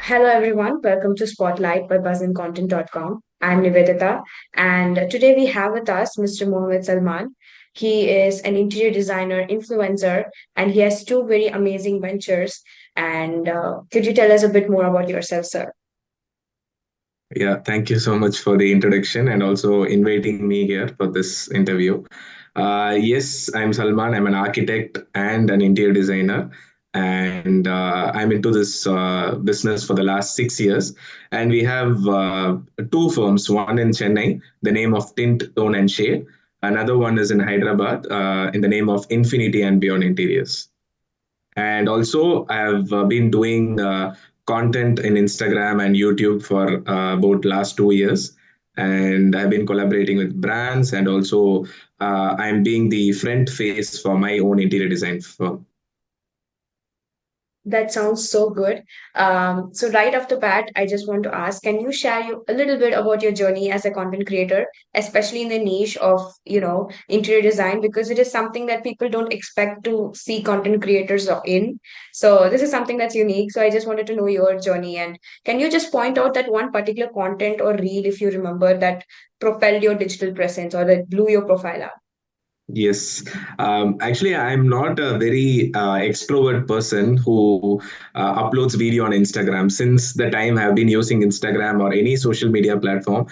Hello everyone, welcome to Spotlight by BuzzInContent.com. I'm Nivedita, and today we have with us Mr. Mohd Salman. He is an interior designer, influencer, and he has two very amazing ventures. And could you tell us a bit more about yourself, sir? Yeah, thank you so much for the introduction and also inviting me here for this interview. Yes, I'm Salman. I'm an architect and an interior designer, and I'm into this business for the last 6 years. And we have two firms, one in Chennai, the name of Tint, Tone, and Shade. Another one is in Hyderabad, in the name of Infinity and Beyond Interiors. And also, I've been doing content in Instagram and YouTube for about last 2 years. And I've been collaborating with brands, and also I'm being the front face for my own interior design firm. That sounds so good. So right off the bat, I just want to ask, can you share a little bit about your journey as a content creator, especially in the niche of, interior design, because it is something that people don't expect to see content creators in. So this is something that's unique. So I just wanted to know your journey. And can you just point out that one particular content or reel, if you remember, that propelled your digital presence or that blew your profile up? Yes. Actually, I'm not a very extrovert person who uploads video on Instagram. Since the time I've been using Instagram or any social media platform,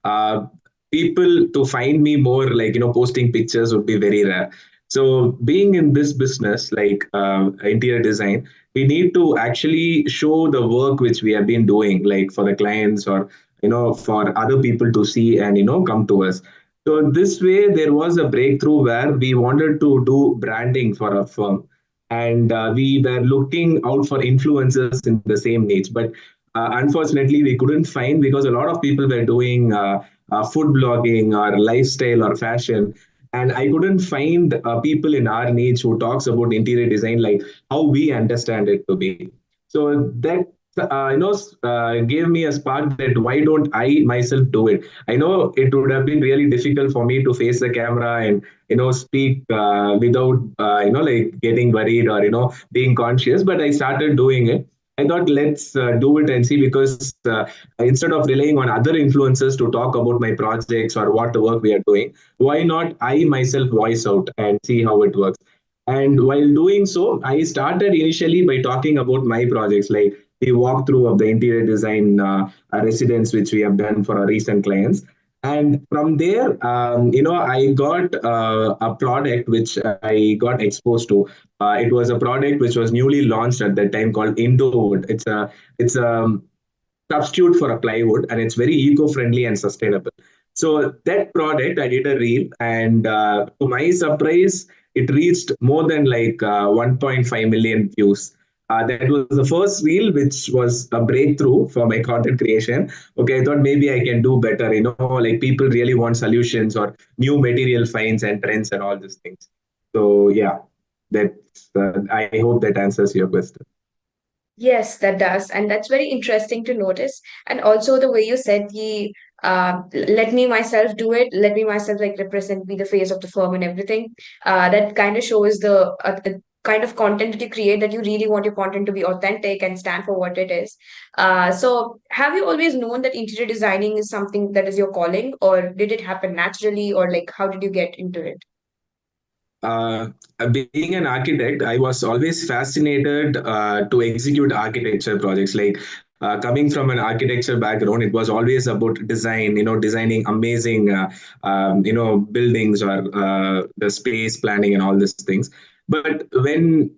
uh, people to find me more like, posting pictures would be very rare. So being in this business, like interior design, we need to actually show the work which we have been doing, like for the clients or, for other people to see and, come to us. So this way, there was a breakthrough where we wanted to do branding for our firm, and we were looking out for influencers in the same niche. But unfortunately, we couldn't find because a lot of people were doing food blogging or lifestyle or fashion, and I couldn't find people in our niche who talks about interior design like how we understand it to be. So that gave me a spark that why don't I myself do it. I know it would have been really difficult for me to face the camera and speak without like getting worried or being conscious, but I started doing it. I thought let's do it and see, because instead of relying on other influencers to talk about my projects or what the work we are doing, why not I myself voice out and see how it works. And while doing so, I started initially by talking about my projects, like the walkthrough of the interior design residence, which we have done for our recent clients. And from there, I got a product which I got exposed to. It was a product which was newly launched at that time called Indowood. It's a substitute for a plywood, and it's very eco-friendly and sustainable. So that product, I did a reel, and to my surprise, it reached more than like 1.5 million views. That was the first reel, which was a breakthrough for my content creation. Okay, I thought maybe I can do better. Like people really want solutions or new material finds and trends and all these things. So yeah, that's. I hope that answers your question. Yes, that does. And that's very interesting to notice. And also the way you said let me myself do it, let me myself like represent, be the face of the firm and everything. That kind of shows the kind of content that you create, that you really want your content to be authentic and stand for what it is. So have you always known that interior designing is something that is your calling, or did it happen naturally, or like how did you get into it? uh, Being an architect, I was always fascinated to execute architecture projects. Like coming from an architecture background, it was always about design. Designing amazing, buildings or the space planning and all these things. But when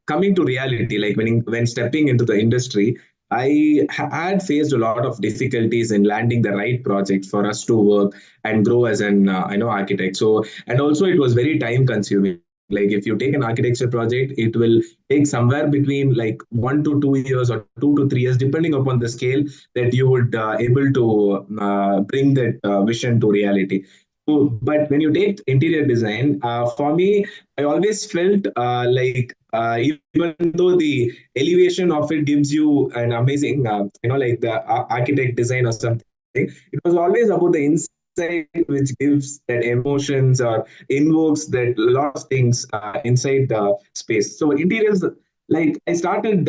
coming to reality, like when stepping into the industry, had faced a lot of difficulties in landing the right project for us to work and grow as an architect. So, and also it was very time consuming. Like if you take an architecture project, it will take somewhere between like 1 to 2 years or 2 to 3 years, depending upon the scale that you would able to bring that vision to reality. So, but when you take interior design, for me, I always felt like even though the elevation of it gives you an amazing, like the architect design or something, it was always about the inside, which gives that emotions or invokes that lot of things inside the space. So interiors like I started,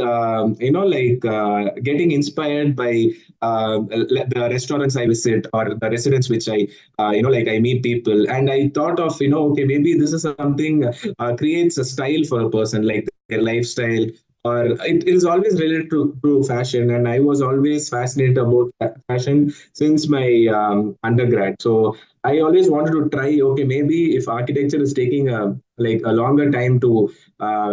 getting inspired by the restaurants I visit or the residents which I, like I meet people, and I thought of, okay, maybe this is something creates a style for a person, like their lifestyle, or it is always related to fashion, and I was always fascinated about fashion since my undergrad. So I always wanted to try, okay, maybe if architecture is taking a longer time to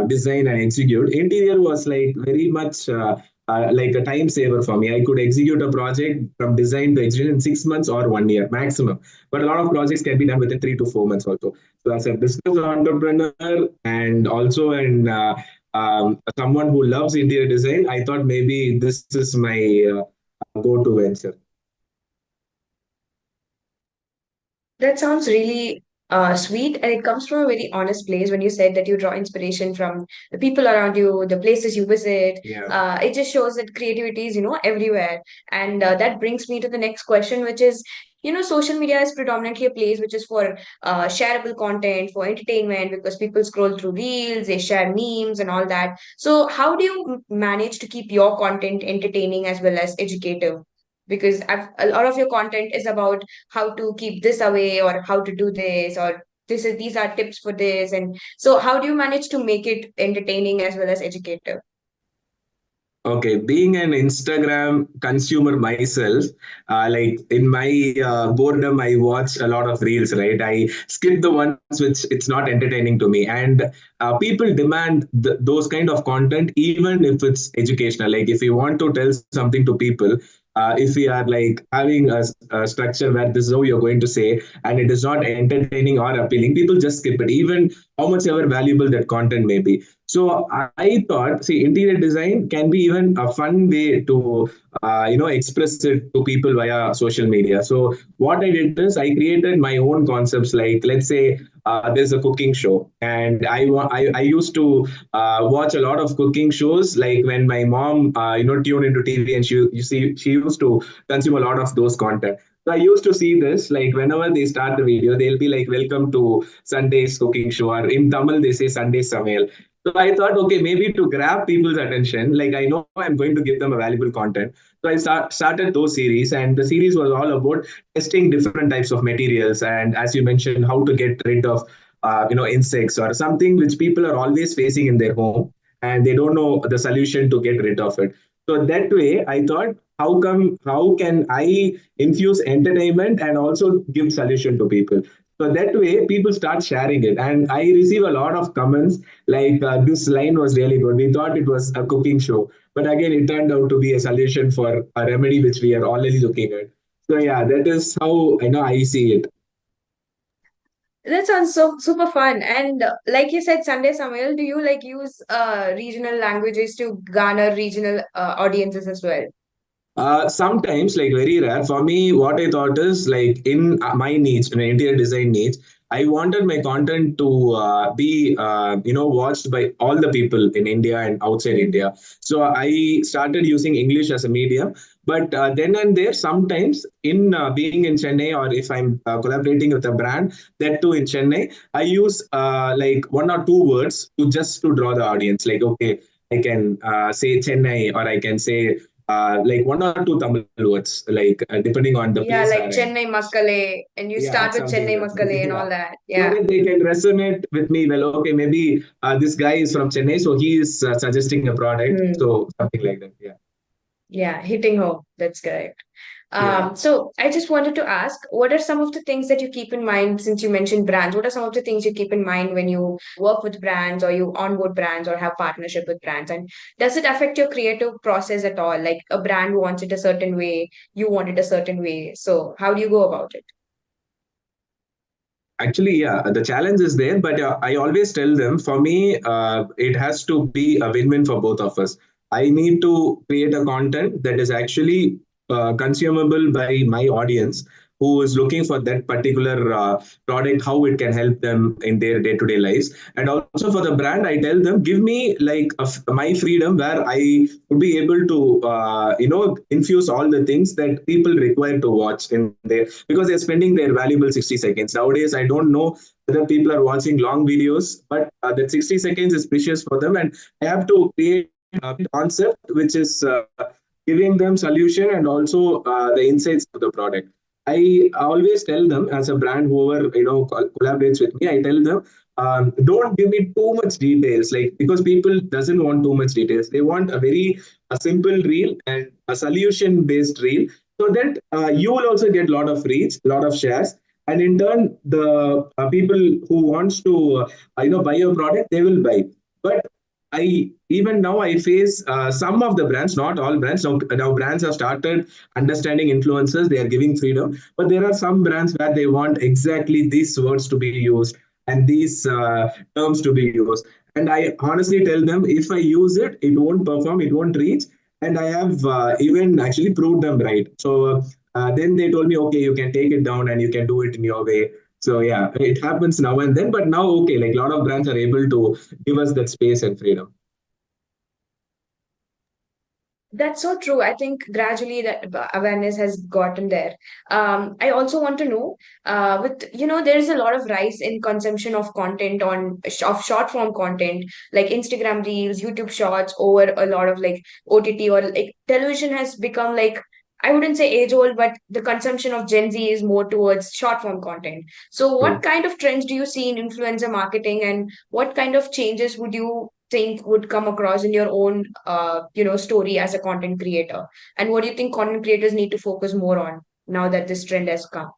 design and execute, interior was like very much like a time saver for me. I could execute a project from design to execution in 6 months or 1 year maximum, but a lot of projects can be done within 3 to 4 months also. So as a business entrepreneur and also an someone who loves interior design, I thought maybe this is my go-to venture. That sounds really sweet, and it comes from a very honest place when you said that you draw inspiration from the people around you, the places you visit. Yeah. It just shows that creativity is, everywhere. And that brings me to the next question, which is, social media is predominantly a place which is for shareable content, for entertainment, because people scroll through reels, they share memes and all that. So, how do you manage to keep your content entertaining as well as educative? Because a lot of your content is about how to keep this away or how to do this or these are tips for this, and so how do you manage to make it entertaining as well as educative? Okay, being an Instagram consumer myself, like in my boredom, I watch a lot of reels, right? I skip the ones which it's not entertaining to me, and people demand those kind of content, even if it's educational. Like if you want to tell something to people, if we are like having a structure where this is how you're going to say, and it is not entertaining or appealing, people just skip it, even how much ever valuable that content may be. So I thought, see, interior design can be even a fun way to, express it to people via social media. So what I did is I created my own concepts. Like, let's say there's a cooking show, and I used to watch a lot of cooking shows. Like when my mom, tuned into TV, and she used to consume a lot of those content. So I used to see this, like whenever they start the video, they'll be like, "Welcome to Sunday's cooking show," or in Tamil they say Sunday Samail. So I thought, okay, maybe to grab people's attention, like I know I'm going to give them a valuable content. So I started those series, and the series was all about testing different types of materials, and as you mentioned, how to get rid of insects or something which people are always facing in their home, and they don't know the solution to get rid of it. So that way, I thought, how can I infuse entertainment and also give solution to people? So that way, people start sharing it, and I receive a lot of comments like this line was really good. We thought it was a cooking show, but again, it turned out to be a solution for a remedy which we are already looking at. So yeah, that is how I know I see it. That sounds so super fun. And like you said, Sunday Samuel, do you like use regional languages to garner regional audiences as well? Sometimes, like very rare. For me, what I thought is like in my needs, in interior design needs, I wanted my content to be, watched by all the people in India and outside India. So I started using English as a medium. But then and there, sometimes in being in Chennai, or if I'm collaborating with a brand, that too in Chennai, I use like one or two words to draw the audience. Like, okay, I can say Chennai, or I can say like one or two Tamil words, like depending on the Yeah, place like where I am. Chennai Makkale, and you Yeah, start with something Chennai like that. Makkale and Yeah. all that. So Yeah. that they can resonate with me. Well, okay, maybe this guy is from Chennai, so he is suggesting a product. Hmm. So something like that. Yeah. Yeah, hitting home. That's correct. Yeah. So I just wanted to ask, what are some of the things that you keep in mind since you mentioned brands? What are some of the things you keep in mind when you work with brands or you onboard brands or have partnership with brands? And does it affect your creative process at all? Like a brand wants it a certain way, you want it a certain way. So how do you go about it? Actually, yeah, the challenge is there, but I always tell them, for me, it has to be a win-win for both of us. I need to create a content that is actually consumable by my audience, who is looking for that particular product, how it can help them in their day-to-day lives. And also for the brand, I tell them, give me like my freedom where I would be able to infuse all the things that people require to watch in there, because they're spending their valuable 60 seconds nowadays. I don't know whether people are watching long videos, but that 60 seconds is precious for them, and I have to create a concept which is giving them solution and also the insights of the product. I always tell them, as a brand, whoever collaborates with me, I tell them, don't give me too much details, like, because people doesn't want too much details. They want a simple reel and a solution based reel, so that you will also get a lot of reach, a lot of shares, and in turn the people who wants to buy your product, they will buy. But I even now I face some of the brands, not all brands. Now brands have started understanding influencers. They are giving freedom, but there are some brands where they want exactly these words to be used and these terms to be used. And I honestly tell them, if I use it, it won't perform, it won't reach. And I have even actually proved them right. So then they told me, okay, you can take it down and you can do it in your way. So yeah, it happens now and then, but now okay, like a lot of brands are able to give us that space and freedom. That's so true. I think gradually that awareness has gotten there. I also want to know, there is a lot of rise in consumption of content of short form content like Instagram Reels, YouTube Shorts, over a lot of like OTT, or like television has become like, I wouldn't say age old, but the consumption of Gen Z is more towards short form content. So, what True. kind of trends do you see in influencer marketing, and what kind of changes would you think would come across in your own story as a content creator, and what do you think content creators need to focus more on now that this trend has come?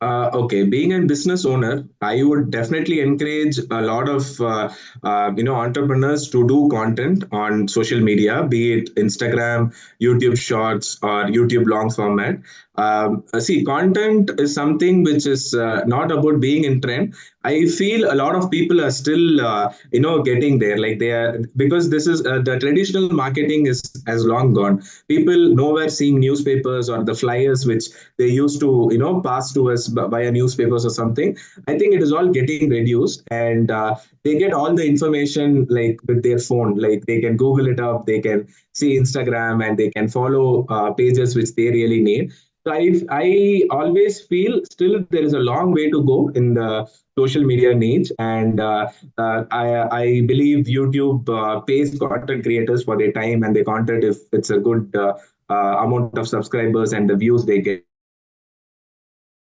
Okay, being a business owner, I would definitely encourage a lot of entrepreneurs to do content on social media, be it Instagram, YouTube Shorts, or YouTube long format. See, content is something which is not about being in trend. I feel a lot of people are still getting there, like they are, because this is the traditional marketing is has long gone. People nowhere seeing newspapers or the flyers which they used to pass to us via newspapers or something. I think it is all getting reduced, and they get all the information like with their phone. Like they can Google it up, they can see Instagram, and they can follow pages which they really need. So I always feel still there is a long way to go in the social media niche, and I believe YouTube pays content creators for their time and their content if it's a good amount of subscribers and the views they get.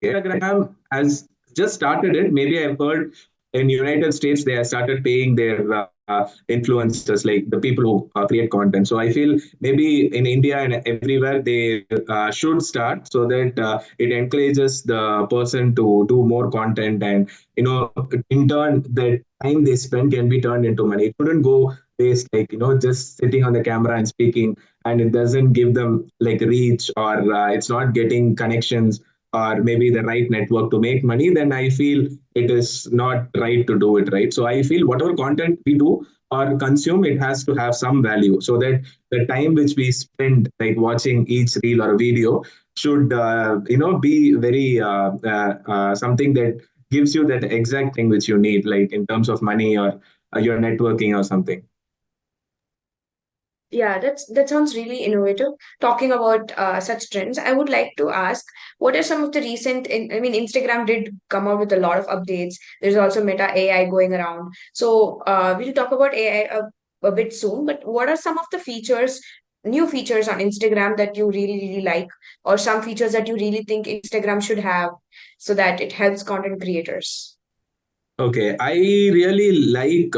Instagram has just started it. Maybe I've heard in United States they have started paying their influencers, like the people who create content. So I feel maybe in India and everywhere they should start, so that it encourages the person to do more content, and in turn the time they spend can be turned into money. It shouldn't go waste, like just sitting on the camera and speaking, and it doesn't give them like reach, or it's not getting connections or maybe the right network to make money. Then I feel it is not right to do it, right? So I feel whatever content we do or consume, it has to have some value, so that the time which we spend like watching each reel or video should be very something that gives you that exact thing which you need, like in terms of money or your networking or something. Yeah, that sounds really innovative. Talking about such trends, I would like to ask, what are some of the I mean, Instagram did come out with a lot of updates. There's also Meta AI going around. So we'll talk about AI a bit soon, but what are some of the new features on Instagram that you really, really like, or some features that you really think Instagram should have so that it helps content creators? Okay, I really like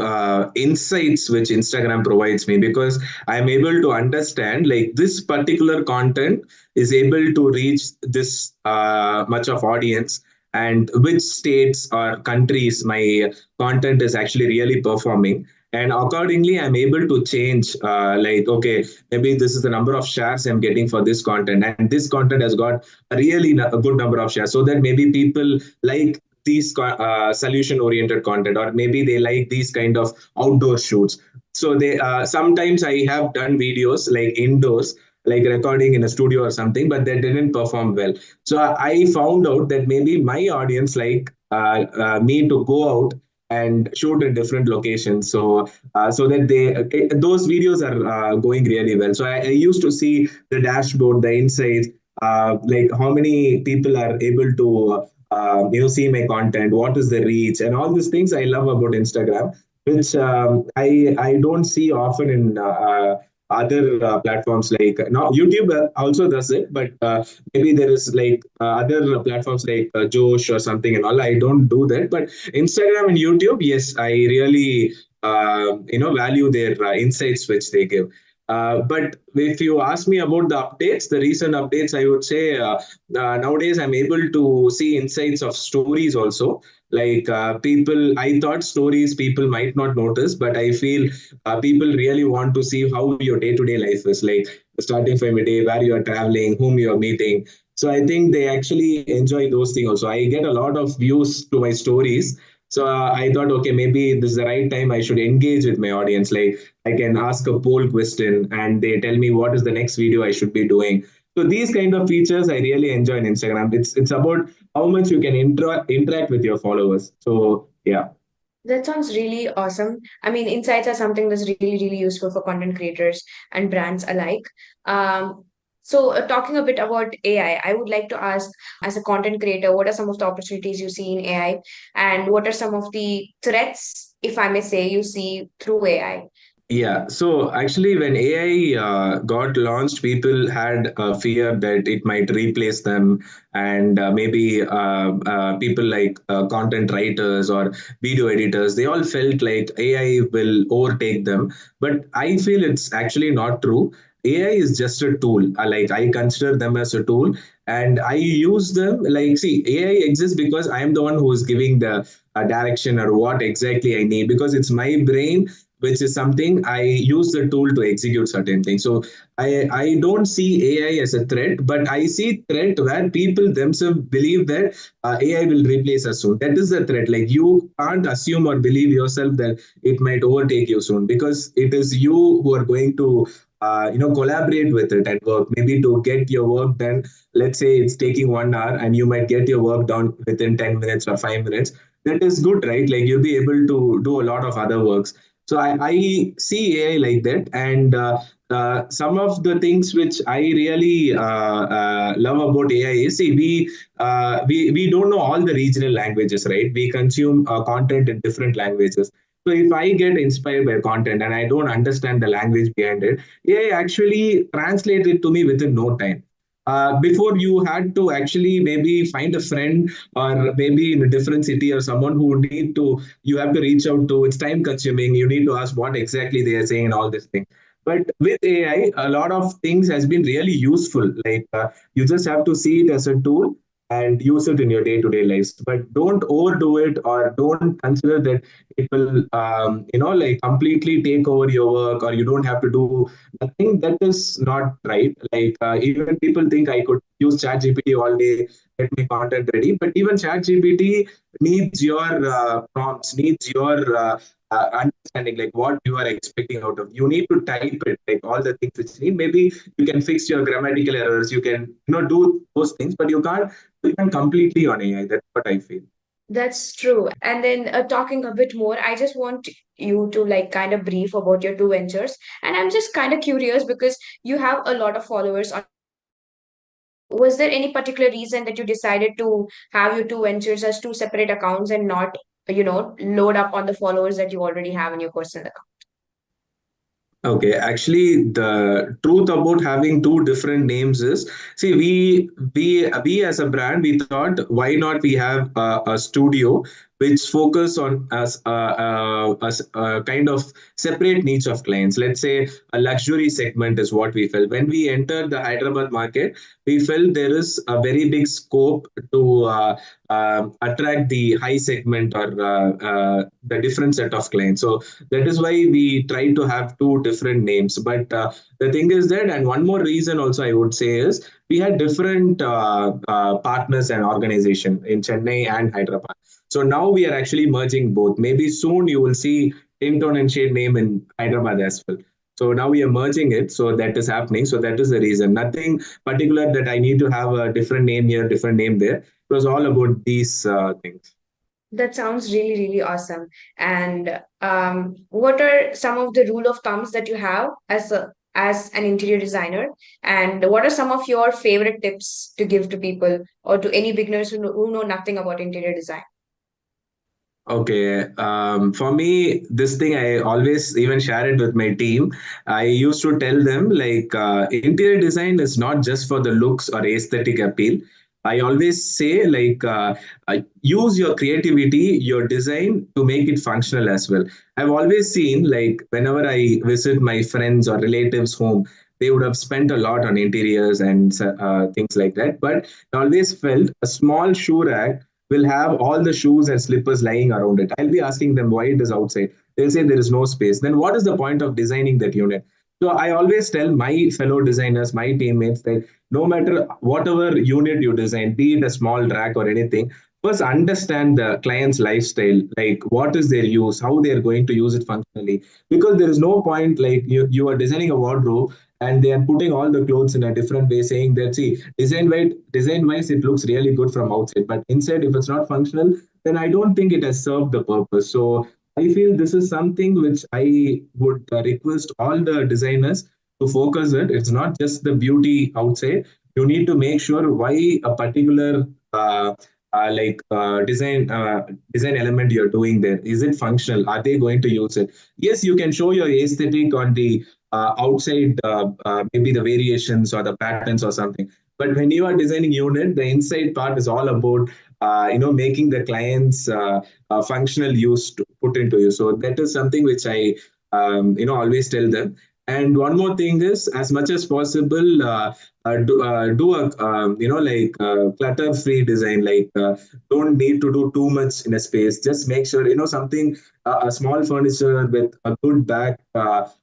insights which Instagram provides me, because I'm able to understand like this particular content is able to reach this much of audience, and which states or countries my content is actually really performing. And accordingly, I'm able to change, like, okay, maybe this is the number of shares I'm getting for this content, and this content has got a good number of shares, so that maybe people like these solution oriented content, or maybe they like these kind of outdoor shoots. So they sometimes I have done videos like indoors, like recording in a studio or something, but they didn't perform well. So I found out that maybe my audience like me to go out and shoot in different locations. So that those videos are going really well. So I used to see the dashboard, the insights, like how many people are able to see my content, what is the reach, and all these things I love about Instagram, which I don't see often in other platforms. Like now YouTube also does it, but maybe there is like other platforms like Josh or something and all. I don't do that, but Instagram and YouTube, yes, I really value their insights which they give. But if you ask me about the updates, the recent updates, I would say nowadays I'm able to see insights of stories also. Like people, I thought stories people might not notice, but I feel people really want to see how your day-to-day life is, like starting from a day, where you are traveling, whom you are meeting. So I think they actually enjoy those things also. I get a lot of views to my stories. So I thought, okay, maybe this is the right time I should engage with my audience. Like I can ask a poll question and they tell me what is the next video I should be doing. So these kind of features I really enjoy in Instagram. It's about how much you can interact with your followers. So yeah. That sounds really awesome. I mean, insights are something that's really, really useful for content creators and brands alike. Talking a bit about AI, I would like to ask, as a content creator, what are some of the opportunities you see in AI, and what are some of the threats, if I may say, you see through AI? Yeah, so actually, when AI got launched, people had a fear that it might replace them, and maybe people like content writers or video editors, they all felt like AI will overtake them. But I feel it's actually not true. AI is just a tool. Like I consider them as a tool, and I use them. Like, see, AI exists because I am the one who is giving the direction or what exactly I need, because it's my brain which is something I use the tool to execute certain things. So I don't see AI as a threat, but I see threat where people themselves believe that AI will replace us soon. That is the threat. Like you can't assume or believe yourself that it might overtake you soon, because it is you who are going to collaborate with it at work, maybe to get your work done. Let's say it's taking 1 hour and you might get your work done within 10 minutes or 5 minutes. That is good, right? Like you'll be able to do a lot of other works. So I see AI like that, and some of the things which I really love about AI is, see, we don't know all the regional languages, right? We consume content in different languages. So if I get inspired by content and I don't understand the language behind it, AI actually translates it to me within no time. Before, you had to actually maybe find a friend, or maybe in a different city, or someone who need to, you have to reach out to. It's time consuming. You need to ask what exactly they are saying and all this thing. But with AI, a lot of things has been really useful. Like you just have to see it as a tool and use it in your day-to-day lives. But don't overdo it, or don't consider that it will, like completely take over your work, or you don't have to do nothing. That is not right. Like even people think I could use ChatGPT all day, get my content ready. But even ChatGPT needs your prompts, needs your understanding, like what you are expecting out of. You need to type it, like all the things which you need. Maybe you can fix your grammatical errors. You can, do those things, but you can't depend completely on AI. That's what I feel. That's true. And then talking a bit more, I just want you to like kind of brief about your two ventures. And I'm just kind of curious because you have a lot of followers on Instagram. Was there any particular reason that you decided to have your two ventures as two separate accounts and not, load up on the followers that you already have in your personal account? Okay, actually, the truth about having two different names is, see, we as a brand, we thought, why not we have a studio which focus on us a kind of separate niche of clients. Let's say a luxury segment is what we felt when we entered the Hyderabad market. We felt there is a very big scope to attract the high segment, or the different set of clients. So that is why we try to have two different names. But the thing is that, and one more reason also I would say is, we had different partners and organization in Chennai and Hyderabad. So now we are actually merging both. Maybe soon you will see Tintone and Shade name in Hyderabad as well. So now we are merging it. So that is happening. So that is the reason. Nothing particular that I need to have a different name here, different name there. It was all about these things. That sounds really, really awesome. And what are some of the rule of thumbs that you have as an interior designer? And what are some of your favorite tips to give to people or to any beginners who know nothing about interior design? Okay. For me, this thing I always even share it with my team. I used to tell them like interior design is not just for the looks or aesthetic appeal. I always say like use your creativity, your design to make it functional as well. I've always seen like whenever I visit my friends or relatives' home, they would have spent a lot on interiors and things like that. But I always felt a small shoe rack will have all the shoes and slippers lying around it. I'll be asking them why it is outside. They'll say there is no space. Then what is the point of designing that unit? So I always tell my fellow designers, my teammates that no matter whatever unit you design, be it a small rack or anything, first understand the client's lifestyle, like what is their use, how they are going to use it functionally. Because there is no point like you are designing a wardrobe and they are putting all the clothes in a different way, saying that see design wise it looks really good from outside, but inside if it's not functional, then I don't think it has served the purpose. So I feel this is something which I would request all the designers to focus it. It's not just the beauty outside. You need to make sure why a particular design element you're doing there, is it functional, are they going to use it? Yes, you can show your aesthetic on the outside, maybe the variations or the patterns or something. But when you are designing unit, the inside part is all about making the client's functional use to put into you. So that is something which I always tell them. And one more thing is, as much as possible, do a clutter free design. Like don't need to do too much in a space. Just make sure something, a small furniture with a good back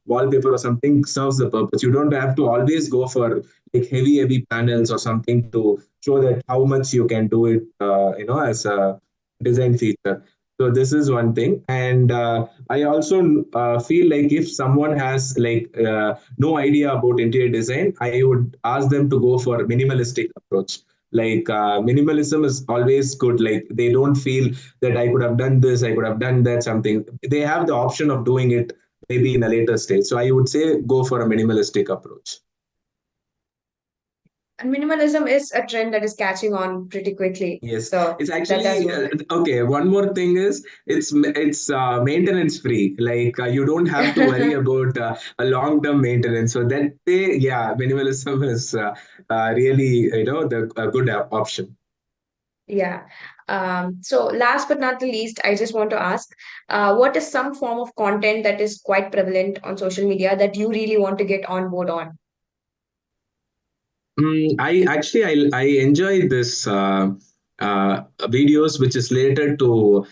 wallpaper or something serves the purpose. You don't have to always go for like heavy panels or something to show that how much you can do it, as a design feature. So this is one thing. And I also feel like if someone has like no idea about interior design, I would ask them to go for minimalistic approach. Like minimalism is always good. Like they don't feel that I could have done this, I could have done that, something. They have the option of doing it maybe in a later stage. So I would say go for a minimalistic approach. And minimalism is a trend that is catching on pretty quickly. Yes, So it's that does actually work. okay. One more thing is it's maintenance free. Like you don't have to worry about a long term maintenance. So that way, yeah, minimalism is really the a good option. Yeah. So last but not the least, I just want to ask, what is some form of content that is quite prevalent on social media that you really want to get on board on? I enjoy this videos which is related to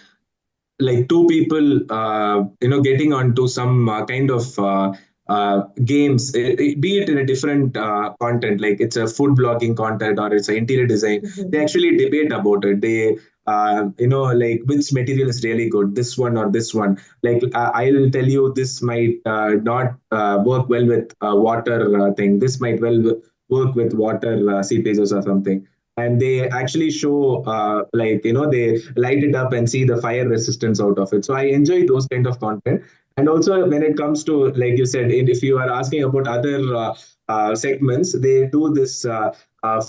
like two people getting onto some kind of games, be it in a different content, like it's a food blogging content or it's an interior design. They Mhm. actually debate about it. They like which material is really good, this one or this one. Like I'll tell you this might not work well with water thing, this might work with water seepages or something. And they actually show they light it up and see the fire resistance out of it. So I enjoy those kind of content. And also when it comes to, like you said, if you are asking about other segments, they do this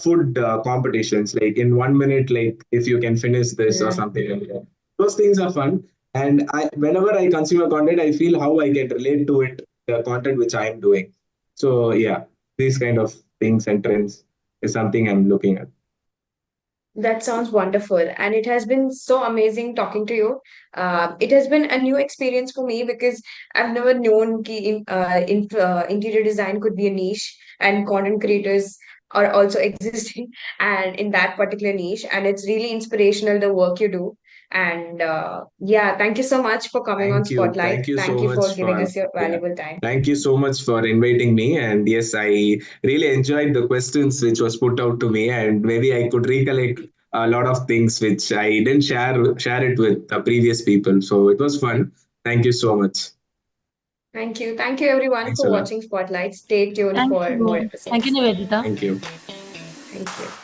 food competitions, like in 1 minute, like if you can finish this or Yeah. something like that. Those things are fun. And whenever I consume a content, I feel how I can relate to it, the content which I am doing. So yeah, these kind of things and trends is something I'm looking at. That sounds wonderful. And it has been so amazing talking to you. It has been a new experience for me because I've never known interior design could be a niche and content creators are also existing and in that particular niche. And it's really inspirational, the work you do. And yeah, thank you so much for coming on Thank you. Spotlight. Thank you Thank so you for much giving for, us your yeah. valuable time. Thank you so much for inviting me. And yes, I really enjoyed the questions which was put out to me, and maybe I could recollect a lot of things which I didn't share it with the previous people. So it was fun. Thank you so much. Thank you. Thank you everyone Thanks for a lot. watching Spotlight. Stay tuned Thank for more you. Thank you, episodes. Nivedita. Thank you. Thank you.